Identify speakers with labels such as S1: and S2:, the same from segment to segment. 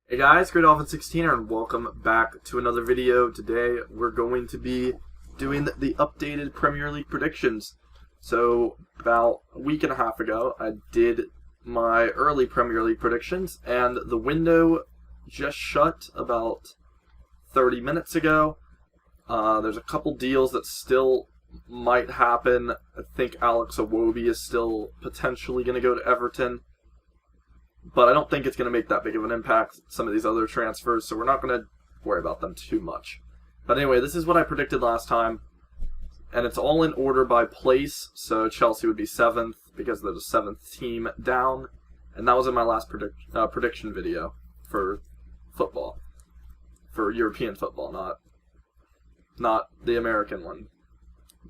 S1: Hey guys, Great Dolphin 16 here, and welcome back to another video. Today we're going to be doing the updated Premier League predictions. So about a week and a half ago, I did my early Premier League predictions, and the window just shut about 30 minutes ago. There's a couple deals that still might happen. I think Alex Iwobi is still potentially going to go to Everton. But I don't think it's going to make that big of an impact, some of these other transfers, so we're not going to worry about them too much. But anyway, this is what I predicted last time, and it's all in order by place, so Chelsea would be 7th, because they're the 7th team down, and that was in my last prediction video for football, for European football, not the American one.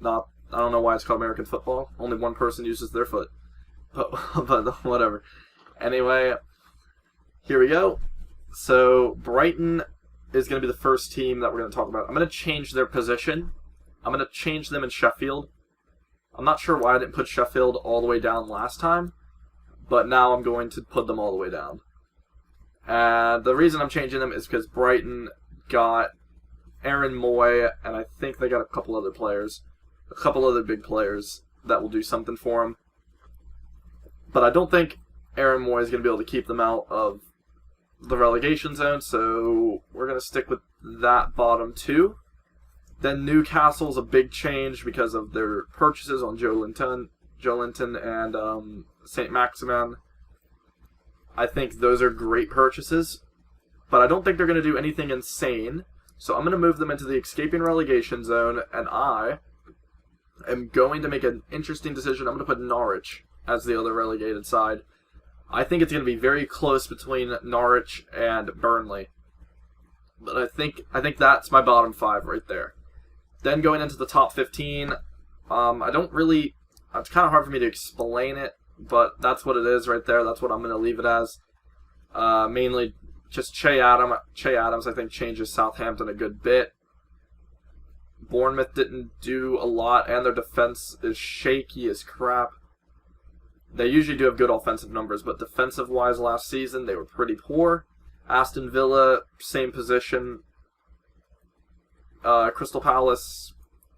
S1: I don't know why it's called American football, only one person uses their foot, but whatever. Anyway, here we go. So, Brighton is going to be the first team that we're going to talk about. I'm going to change their position. I'm going to change them in Sheffield. I'm not sure why I didn't put Sheffield all the way down last time, but now I'm going to put them all the way down. And the reason I'm changing them is because Brighton got Aaron Moy, and I think they got a couple other players, a couple other big players that will do something for them. But I don't think Aaron Moy is going to be able to keep them out of the relegation zone, so we're going to stick with that bottom two. Then Newcastle's a big change because of their purchases on Joe Linton and St. Maximin. I think those are great purchases, but I don't think they're going to do anything insane, so I'm going to move them into the escaping relegation zone, and I am going to make an interesting decision. I'm going to put Norwich as the other relegated side. I think it's going to be very close between Norwich and Burnley. But I think that's my bottom 5 right there. Then going into the top 15, it's kind of hard for me to explain it, but that's what it is right there. That's what I'm going to leave it as. Mainly just Che Adams, I think, changes Southampton a good bit. Bournemouth didn't do a lot, and their defense is shaky as crap. They usually do have good offensive numbers, but defensive-wise last season, they were pretty poor. Aston Villa, same position. Crystal Palace,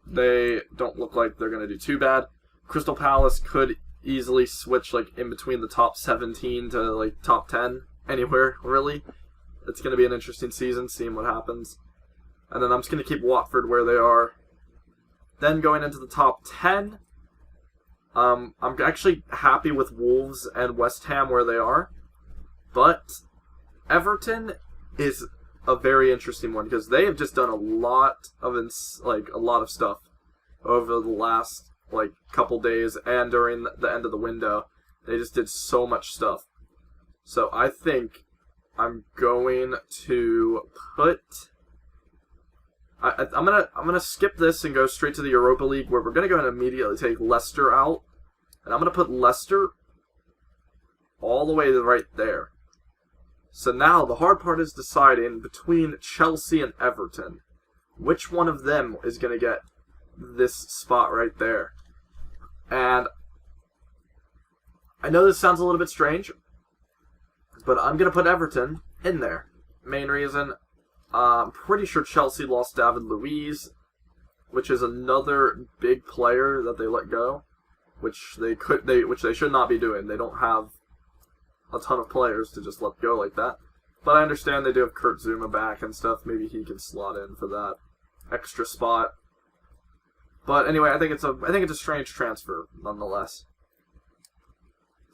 S1: they don't look like they're going to do too bad. Crystal Palace could easily switch in between the top 17 to top 10, anywhere, really. It's going to be an interesting season, seeing what happens. And then I'm just going to keep Watford where they are. Then going into the top 10... I'm actually happy with Wolves and West Ham where they are, but Everton is a very interesting one because they have just done a lot of stuff over the last couple days and during the end of the window. They just did so much stuff. So I think I'm going to put. I'm gonna skip this and go straight to the Europa League, where we're gonna go and immediately take Leicester out, and I'm gonna put Leicester all the way to right there. So now the hard part is deciding between Chelsea and Everton, which one of them is gonna get this spot right there. And I know this sounds a little bit strange, but I'm gonna put Everton in there. Main reason. I'm pretty sure Chelsea lost David Luiz, which is another big player that they let go, which they should not be doing. They don't have a ton of players to just let go like that. But I understand they do have Kurt Zouma back and stuff. Maybe he can slot in for that extra spot. But anyway, I think it's a strange transfer nonetheless.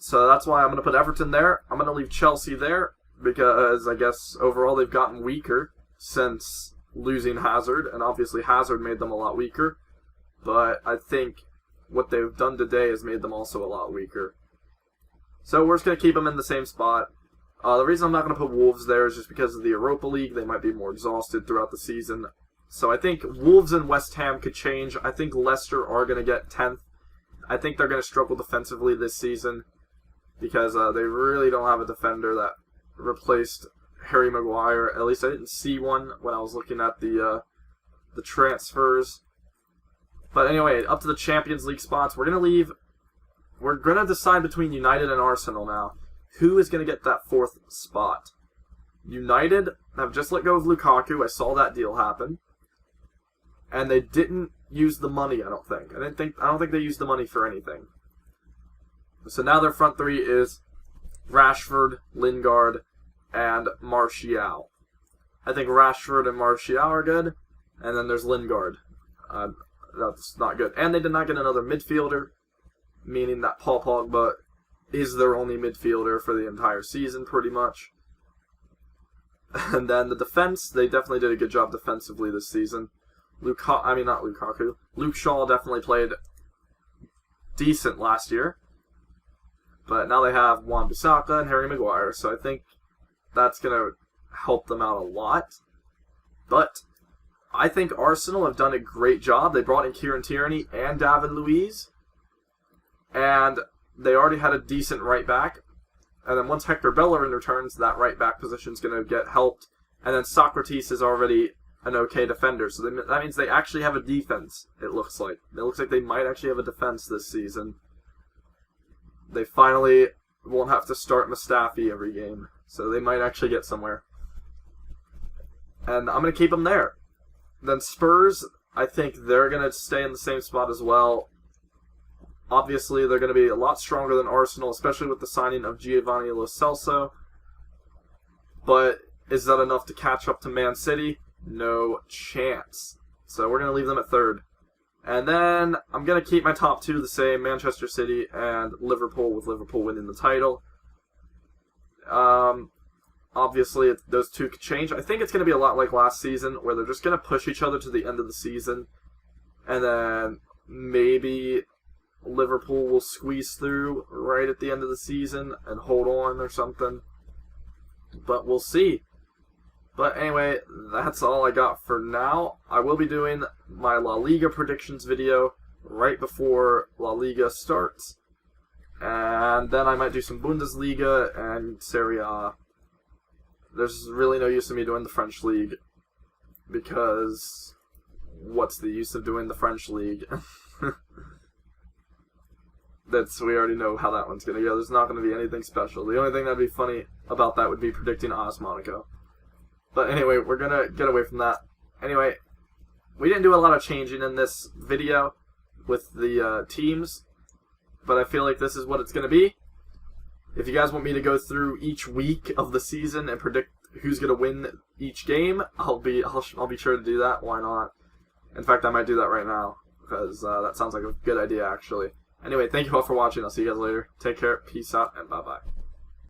S1: So that's why I'm going to put Everton there. I'm going to leave Chelsea there because I guess overall they've gotten weaker since losing Hazard, and obviously Hazard made them a lot weaker, but I think what they've done today has made them also a lot weaker. So we're just going to keep them in the same spot. The reason I'm not going to put Wolves there is just because of the Europa League. They might be more exhausted throughout the season. So I think Wolves and West Ham could change. I think Leicester are going to get 10th. I think they're going to struggle defensively this season because they really don't have a defender that replaced Harry Maguire. At least I didn't see one when I was looking at the transfers. But anyway, up to the Champions League spots. We're going to decide between United and Arsenal now. Who is going to get that 4th spot? United have just let go of Lukaku. I saw that deal happen. And they didn't use the money, I don't think. I don't think they used the money for anything. So now their front three is Rashford, Lingard, and Martial. I think Rashford and Martial are good. And then there's Lingard. That's not good. And they did not get another midfielder, meaning that Paul Pogba is their only midfielder for the entire season, pretty much. And then the defense, they definitely did a good job defensively this season. Luke Shaw definitely played decent last year. But now they have Wan-Bissaka and Harry Maguire, so I think that's going to help them out a lot. But I think Arsenal have done a great job. They brought in Kieran Tierney and David Luiz. And they already had a decent right back. And then once Hector Bellerin returns, that right back position is going to get helped. And then Socrates is already an okay defender. So that means they actually have a defense, it looks like. It looks like they might actually have a defense this season. They finally won't have to start Mustafi every game. So they might actually get somewhere. And I'm going to keep them there. Then Spurs, I think they're going to stay in the same spot as well. Obviously, they're going to be a lot stronger than Arsenal, especially with the signing of Giovanni Lo Celso. But is that enough to catch up to Man City? No chance. So we're going to leave them at third. And then I'm going to keep my top two the same, Manchester City and Liverpool, with Liverpool winning the title. Obviously, those two could change. I think it's going to be a lot like last season, where they're just going to push each other to the end of the season. And then maybe Liverpool will squeeze through right at the end of the season and hold on or something. But we'll see. But anyway, that's all I got for now. I will be doing my La Liga predictions video right before La Liga starts. And then I might do some Bundesliga and Serie A. There's really no use in me doing the French League, because what's the use of doing the French League? We already know how that one's going to go. There's not going to be anything special. The only thing that'd be funny about that would be predicting AS Monaco. But anyway, we're going to get away from that. Anyway, we didn't do a lot of changing in this video with the teams, but I feel like this is what it's going to be. If you guys want me to go through each week of the season and predict who's going to win each game, I'll be sure to do that. Why not? In fact, I might do that right now, because that sounds like a good idea, actually. Anyway, thank you all for watching. I'll see you guys later. Take care, peace out, and bye-bye.